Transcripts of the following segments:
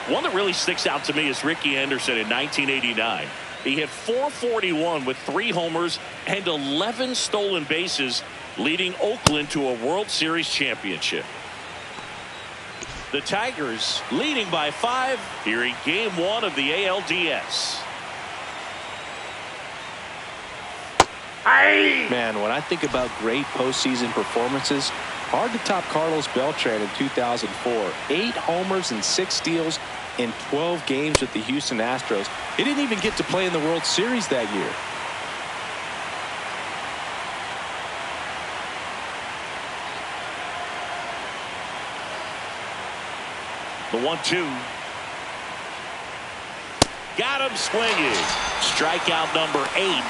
One that really sticks out to me is Ricky Henderson in 1989. He hit .441 with 3 homers and 11 stolen bases, leading Oakland to a World Series championship. The Tigers leading by 5 here in Game 1 of the ALDS. Man, when I think about great postseason performances, hard to top Carlos Beltran in 2004. 8 homers and 6 steals in 12 games with the Houston Astros. He didn't even get to play in the World Series that year. The 1-2. Got him swinging. Strikeout number 8.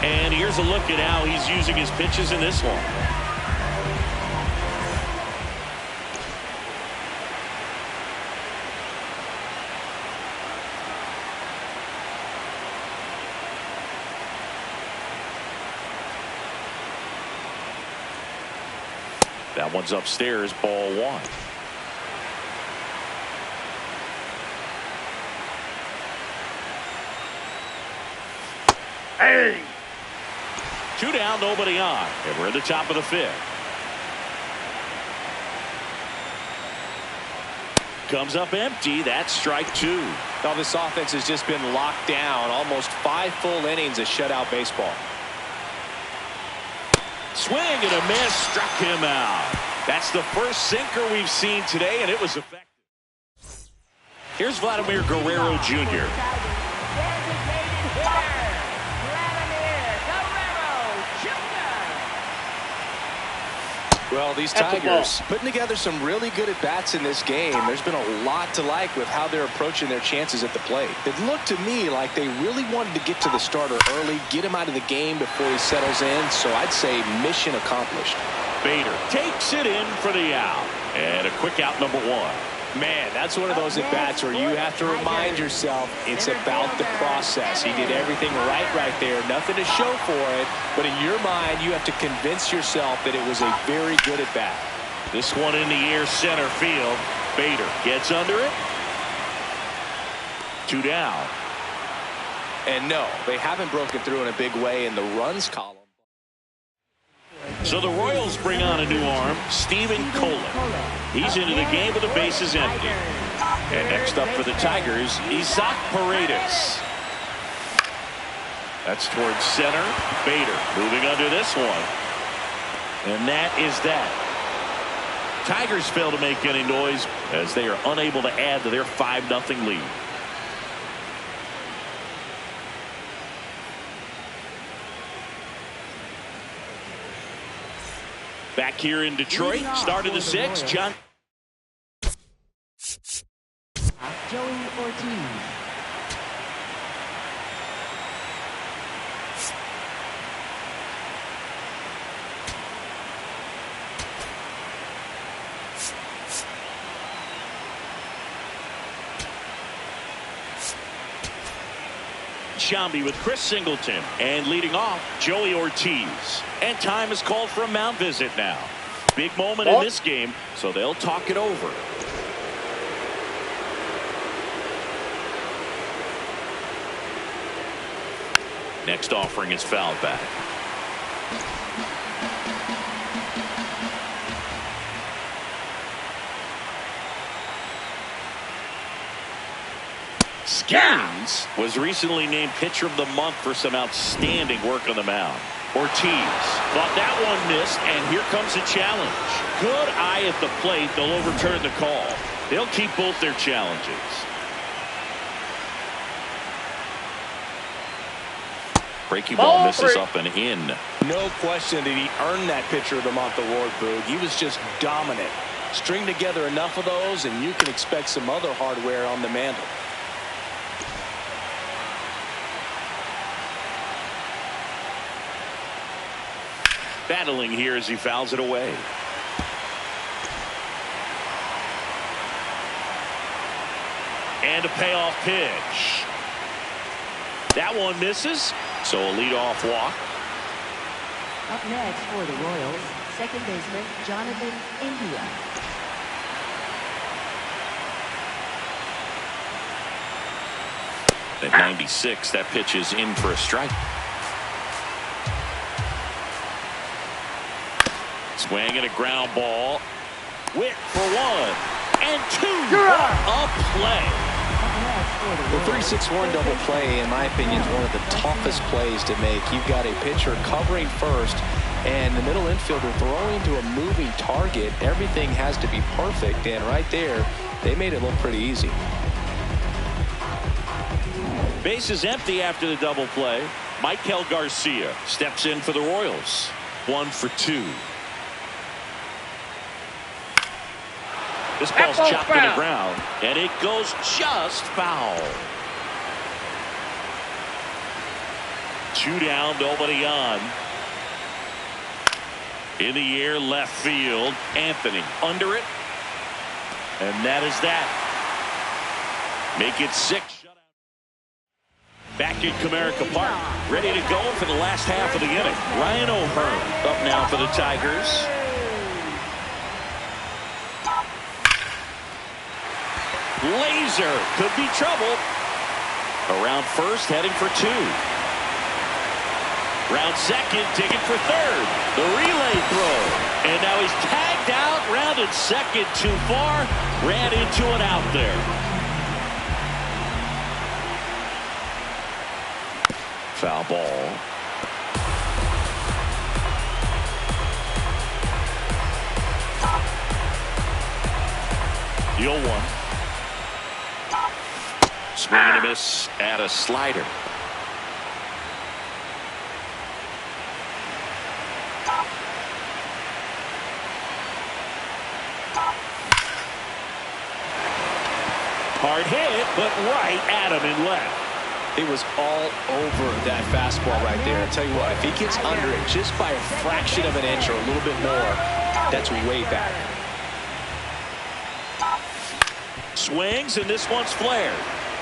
And here's a look at how he's using his pitches in this one. That one's upstairs, ball 1. Hey! 2 down, nobody on. And we're at the top of the 5th. Comes up empty. That's strike 2. Now this offense has just been locked down. Almost 5 full innings of shutout baseball. Swing and a miss, struck him out. That's the first sinker we've seen today, and it was effective. Here's Vladimir Guerrero Jr. Well, these Tigers putting together some really good at-bats in this game. There's been a lot to like with how they're approaching their chances at the plate. It looked to me like they really wanted to get to the starter early, get him out of the game before he settles in. So I'd say mission accomplished. Bader takes it in for the out. And a quick out, number 1. Man, that's one of those at-bats where you have to remind yourself it's about the process. He did everything right there. Nothing to show for it. But in your mind, you have to convince yourself that it was a very good at-bat. This one in the air, center field. Bader gets under it. 2 down. And no, they haven't broken through in a big way in the runs column. So the Royals bring on a new arm, Steven Cohen. He's into the game with the bases empty. And next up for the Tigers, Isaac Paredes. That's towards center. Bader moving under this one. And that is that. Tigers fail to make any noise as they are unable to add to their 5-0 lead. Back here in Detroit, start of the 6th, John. Joey Ortiz. Shambi with Chris Singleton, and leading off Joey Ortiz. And time is called for a mound visit now. Big moment in this game, so they'll talk it over. Next offering is fouled back. Skins was recently named Pitcher of the Month for some outstanding work on the mound. Ortiz thought that one missed, and here comes a challenge. Good eye at the plate. They'll overturn the call. They'll keep both their challenges. Breaking ball misses up and in. No question that he earned that Pitcher of the Month award, Boog. He was just dominant. String together enough of those, and you can expect some other hardware on the mantle. Battling here as he fouls it away. And a payoff pitch. That one misses, so a leadoff walk. Up next for the Royals, second baseman Jonathan India. At 96, that pitch is in for a strike. Swing and a ground ball. Witt for 1 and 2. What a play. The 3-6-1 double play, in my opinion, is one of the toughest plays to make. You've got a pitcher covering first and the middle infielder throwing to a moving target. Everything has to be perfect, and right there, they made it look pretty easy. Base is empty after the double play. Michael Garcia steps in for the Royals. 1 for 2. This ball's chopped to the ground, and it goes just foul. 2 down, nobody on. In the air, left field. Anthony under it. And that is that. Make it 6. Back in Comerica Park, ready to go for the last half of the inning. Ryan O'Hearn up now for the Tigers. Laser could be trouble. Around first, heading for 2. Round second, digging for third. The relay throw. And now he's tagged out, rounded second too far. Ran into an out there. Foul ball. The 0-1. Swing and a miss at a slider. Hard hit, but right at him and left. It was all over that fastball right there. I'll tell you what, if he gets under it just by a fraction of an inch or a little bit more, that's way back. Swings, and this one's flared.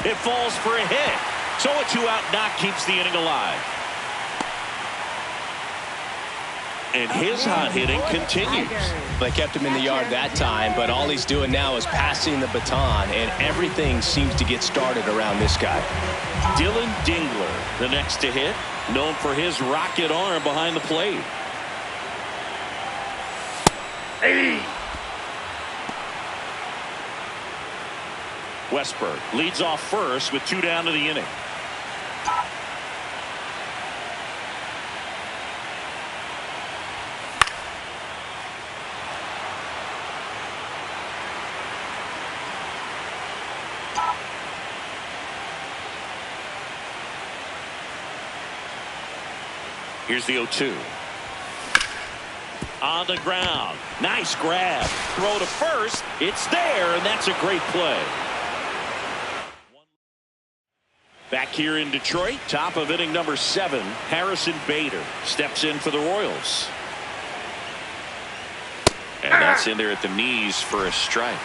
It falls for a hit. So a 2-out knock keeps the inning alive. And his hot hitting continues. They kept him in the yard that time, but all he's doing now is passing the baton, and everything seems to get started around this guy. Dylan Dingler, the next to hit, known for his rocket arm behind the plate. Hey. Westberg leads off first with 2 down to the inning. Here's the 0-2. On the ground. Nice grab. Throw to first. It's there, and that's a great play. Back here in Detroit, top of inning number 7, Harrison Bader steps in for the Royals. And that's in there at the knees for a strike.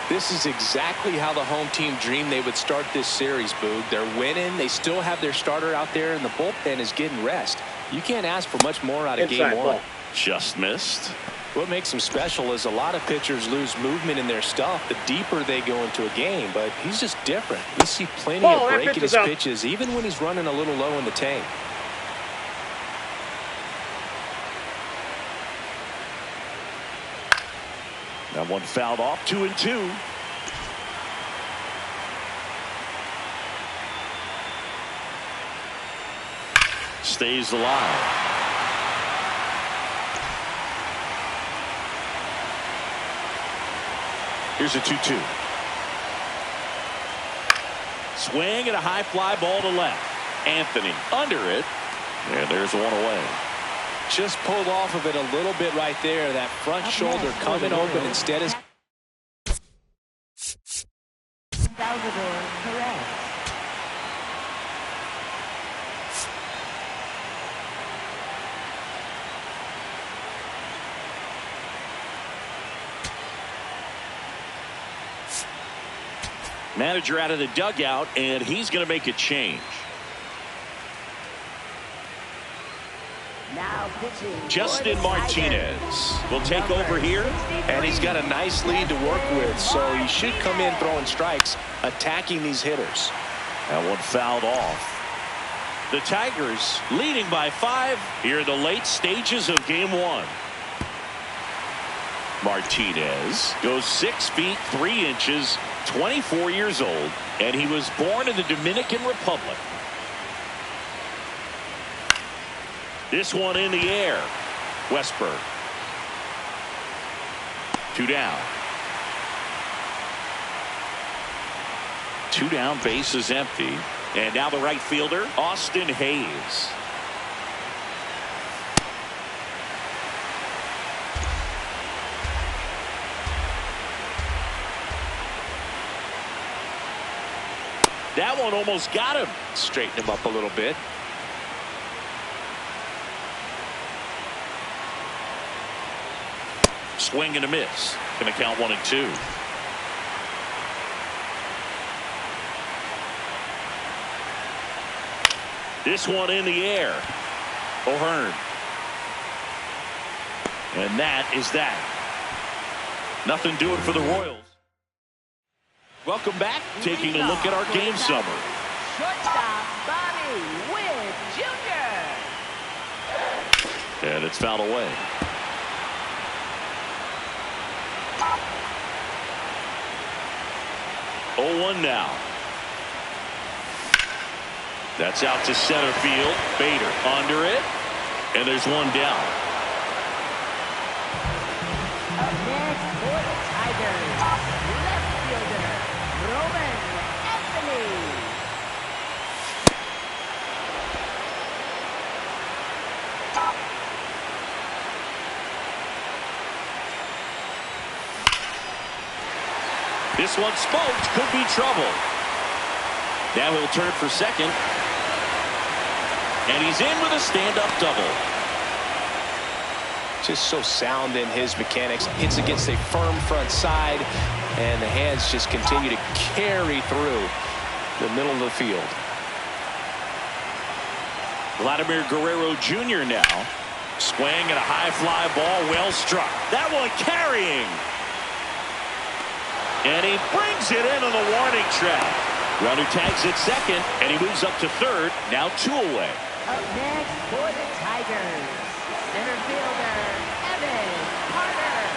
This is exactly how the home team dreamed they would start this series, Boog. They're winning. They still have their starter out there, and the bullpen is getting rest. You can't ask for much more out of game 1. Just missed. What makes him special is a lot of pitchers lose movement in their stuff the deeper they go into a game, but he's just different. We see plenty of breaking his pitches even when he's running a little low in the tank. That one fouled off. 2-2. Stays alive. Here's a 2-2. Swing and a high fly ball to left. Anthony under it. And there's one away. Just pulled off of it a little bit right there. That front shoulder coming open instead of. Salvador Perez. Manager out of the dugout, and he's going to make a change. Now pitching. Justin Martinez will take over here. And he's got a nice lead to work with, so he should come in throwing strikes, attacking these hitters. That one fouled off. The Tigers leading by 5 here in the late stages of game 1. Martinez goes 6 feet 3 inches, 24 years old, and he was born in the Dominican Republic. This one in the air. Westberg. 2 down. 2 down, base is empty. And now the right fielder, Austin Hayes. That one almost got him. Straighten him up a little bit. Swing and a miss. Going to count 1-2. This one in the air. O'Hearn. And that is that. Nothing doing for the Royals. Welcome back. Taking a look at our game summary. Shortstop Bobby Witt Jr. And it's fouled away. Oh, 1 now. That's out to center field. Bader under it. And there's one down. Up next for the Tigers, left fielder Roman Anthony. This one smoked. Could be trouble. Now he'll turn for second. And he's in with a stand-up double. Just so sound in his mechanics. Hits against a firm front side, and the hands just continue to carry through the middle of the field. Vladimir Guerrero Jr. now. Swing and a high fly ball, well struck. That one carrying. And he brings it in on the warning track. Runner tags at second, and he moves up to third. Now 2 away. Up next for the Tigers, center fielder Evan Carter.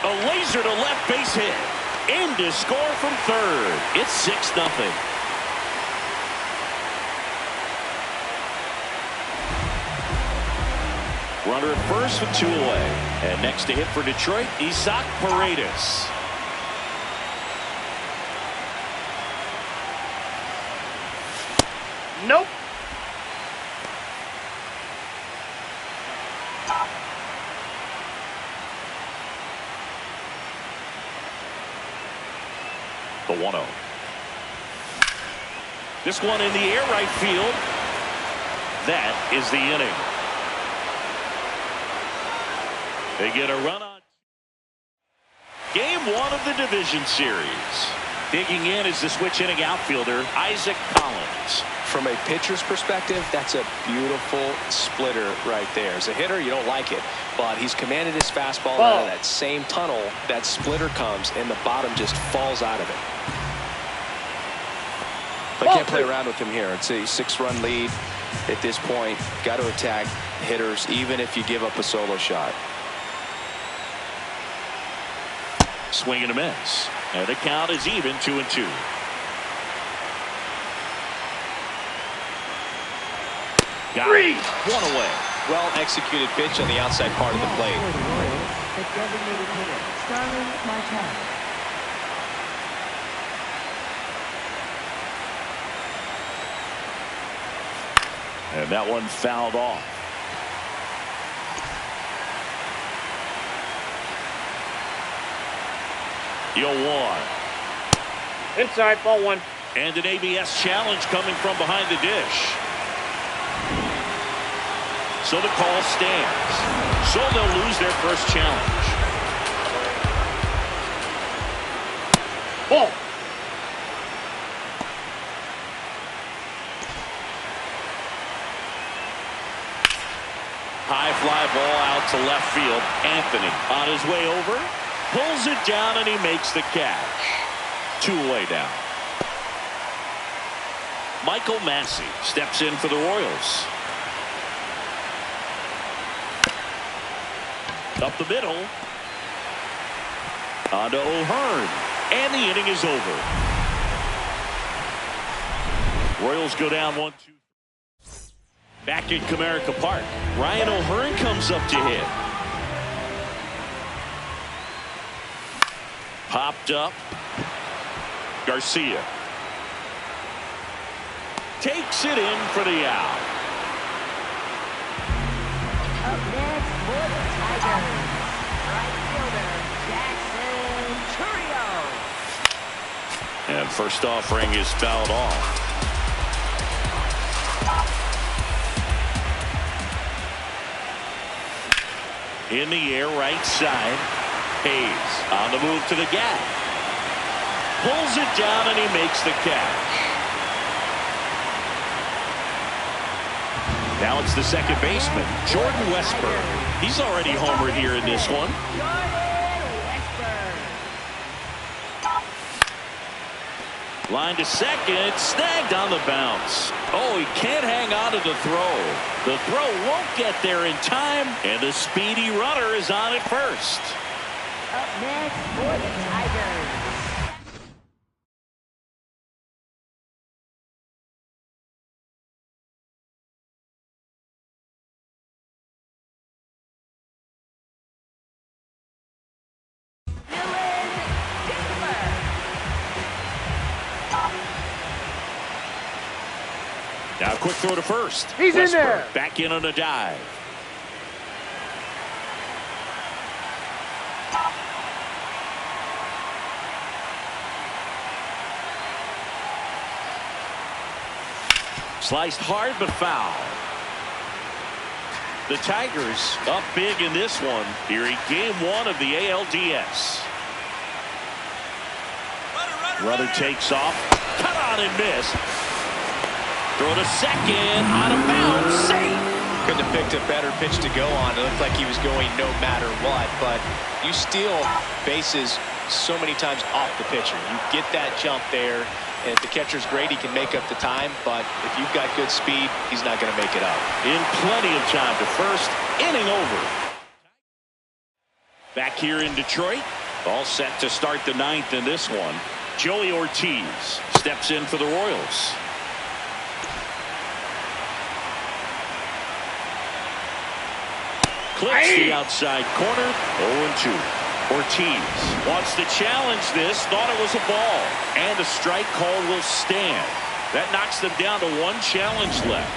A laser to left base hit. In to score from third. It's 6-0. Runner at first with 2 away. And next to hit for Detroit, Isaac Paredes. Nope. The 1-0. This one in the air right field. That is the inning. They get a run on. Game 1 of the division series. Digging in is the switch inning outfielder, Isaac Collins. From a pitcher's perspective, that's a beautiful splitter right there. As a hitter, you don't like it, but he's commanded his fastball out of that same tunnel. That splitter comes, and the bottom just falls out of it. I can't play around with him here. It's a 6-run lead at this point. Got to attack hitters, even if you give up a solo shot. Swing and a miss. And the count is even, 2-2. Got it. 1 away. Well executed pitch on the outside part of the plate. The designated hitter, Starling Marte. And that one fouled off. The 0-1. Inside, ball 1. And an ABS challenge coming from behind the dish. So the call stands. So they'll lose their first challenge. Ball. High fly ball out to left field. Anthony on his way over. Pulls it down and he makes the catch. 2 away now. Michael Massey steps in for the Royals. Up the middle. On to O'Hearn. And the inning is over. Royals go down 1-2. Back in Comerica Park. Ryan O'Hearn comes up to hit. Popped up. Garcia. Takes it in for the out. Up next for the Tigers, right fielder Jackson Chourio. And first offering is fouled off. In the air, right side. Hayes on the move to the gap. Pulls it down and he makes the catch. Now it's the second baseman, Jordan Westburg. He's already homered here in this one. Line to second, snagged on the bounce. Oh, he can't hang on to the throw. The throw won't get there in time, and the speedy runner is on at first. Up next for the Tigers. Now quick throw to first. He's Westberg in there. Back in on a dive. Sliced hard but foul. The Tigers up big in this one here in game 1 of the ALDS. Runner takes off. Cut on and miss. Throw to second, out of bounds, safe. Couldn't have picked a better pitch to go on. It looked like he was going no matter what, but you steal bases so many times off the pitcher. You get that jump there, and if the catcher's great, he can make up the time, but if you've got good speed, he's not going to make it up. In plenty of time to first, inning over. Back here in Detroit, all set to start the 9th in this one. Joey Ortiz steps in for the Royals. Clips the outside corner, 0-2. Ortiz wants to challenge this, thought it was a ball, and a strike call will stand. That knocks them down to 1 challenge left.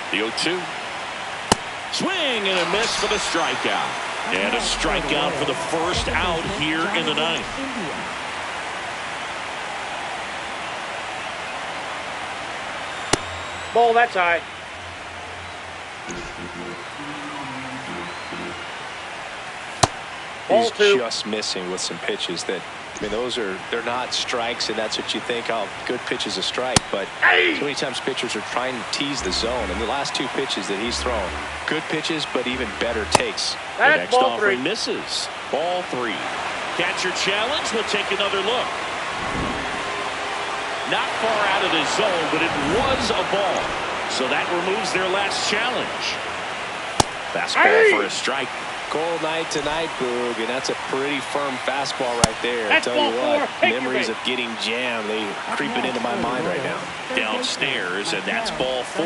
The 0-2. Swing and a miss for the strikeout. And a strikeout for the first out here in the 9th. Ball that side. He's 2. just missing with some pitches that, I mean, they're not strikes, and that's what you think, oh, good pitch is a strike, but so many times pitchers are trying to tease the zone, and the last 2 pitches that he's thrown, good pitches, but even better takes. The That's next ball offering 3. misses. Ball 3. Catcher challenge, we'll take another look. Not far out of the zone, but it was a ball. So that removes their last challenge. Fastball for a strike. Cold night tonight, Boog, and that's a pretty firm fastball right there. That's I tell you ball what, 4. memories of getting jammed, they creeping into my mind right now. Downstairs, and that's ball 4.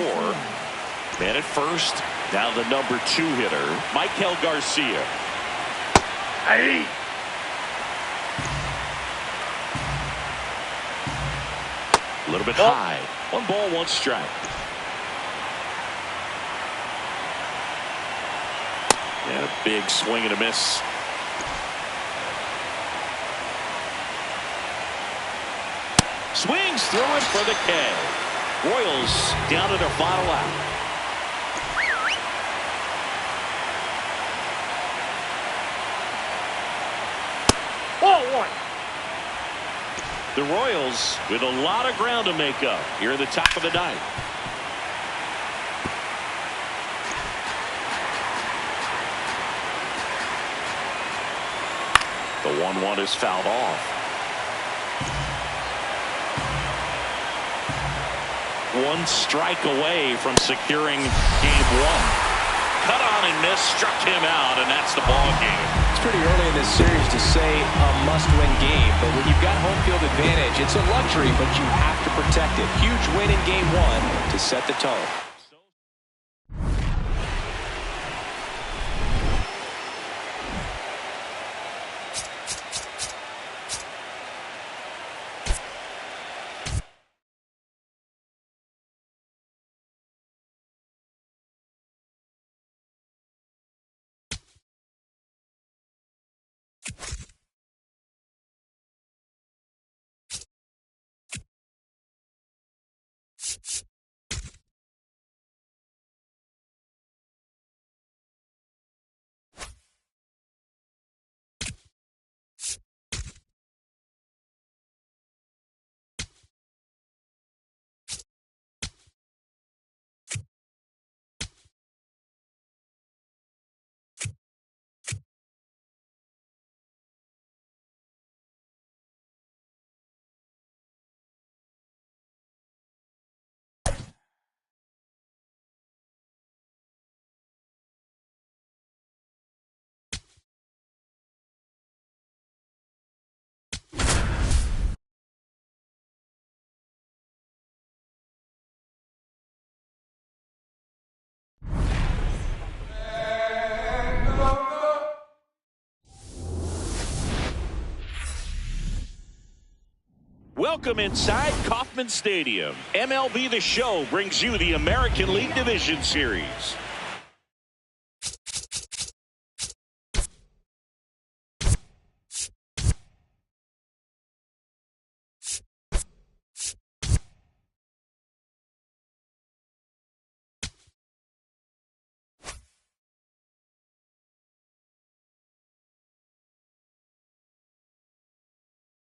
Man at first, now the number 2 hitter, Michael Garcia. Hey. A little bit high. 1 ball, 1 strike. And a big swing and a miss. Swings through it for the K. Royals down to their final out. Ball 1. The Royals with a lot of ground to make up here at the top of the 9th. 1-1 is fouled off. One strike away from securing game 1. Cut on and miss, struck him out, and that's the ball game. It's pretty early in this series to say a must-win game, but when you've got home field advantage, it's a luxury, but you have to protect it. Huge win in game 1 to set the tone. Welcome inside Kauffman Stadium. MLB The Show brings you the American League Division Series.